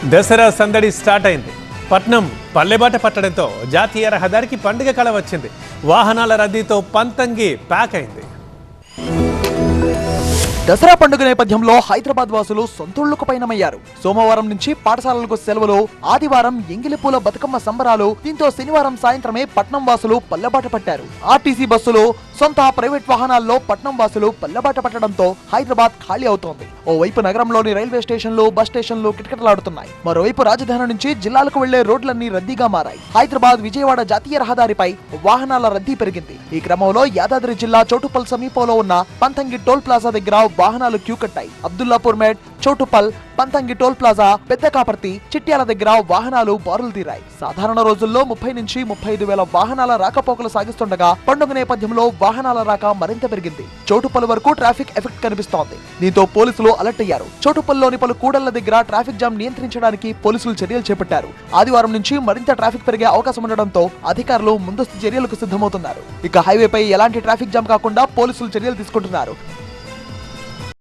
దసరా సందడి స్టార్ట్ అయింది. పట్నం పల్లెబాట పట్టడంతో జాతీయ రహదారికి పండుగ కళ వచ్చింది. వాహనాల రద్దీతో పంతంగి ప్యాక్ అయింది. దసరా పండుగ నేపథ్యంలో హైదరాబాద్ వాసులు సొంతూళ్లకు పయనమయ్యారు. సోమవారం నుంచి పాఠశాలలకు సెలవులు, ఆదివారం ఎంగిలిపూల బతుకమ్మ సంబరాలు. దీంతో శనివారం సాయంత్రమే పట్నం వాసులు పల్లెబాట పట్టారు. ఆర్టీసీ బస్సులు, సొంత ప్రైవేట్ వాహనాల్లో పట్నం వాసులు పల్లెబాట పట్టడంతో హైదరాబాద్ ఖాళీ అవుతోంది. ఓవైపు నగరంలోని రైల్వే స్టేషన్లు, బస్ స్టేషన్లు కిటకిటలాడుతున్నాయి. మరోవైపు రాజధాని నుంచి జిల్లాలకు వెళ్లే రోడ్లన్నీ రద్దీగా మారాయి. హైదరాబాద్ విజయవాడ జాతీయ రహదారిపై వాహనాల రద్దీ పెరిగింది. ఈ క్రమంలో యాదాద్రి జిల్లా చోటుపల్ సమీపంలో ఉన్న పంతంగి టోల్ ప్లాజా దగ్గర వాహనాలు క్యూ కట్టాయి. Abdullapurmet, Choutuppal, Panthangi toll plaza, Pedda Kaparthi, Chityal దగ్గర వాహనాలు బారులు తీరాయి. సాధారణ రోజుల్లో 30 నుంచి 35 వేల వాహనాల రాకపోకలు సాగిస్తుండగా పండుగ నేపథ్యంలో వాహనాల రాక మరింత పెరిగింది. చోటుపల్ వరకు ట్రాఫిక్ ఎఫెక్ట్ కనిపిస్తోంది. దీంతో పోలీసులు అలర్ట్ అయ్యారు. చోటుపల్లోని పలు కూడళ్ల దగ్గర ట్రాఫిక్ జామ్ నియంత్రించడానికి పోలీసులు చర్యలు చేపట్టారు. ఆదివారం నుంచి మరింత ట్రాఫిక్ పెరిగే అవకాశం ఉండడంతో అధికారులు ముందస్తు చర్యలకు సిద్ధమవుతున్నారు. ఇక హైవేపై ఎలాంటి ట్రాఫిక్ జామ్ కాకుండా పోలీసులు చర్యలు తీసుకుంటున్నారు.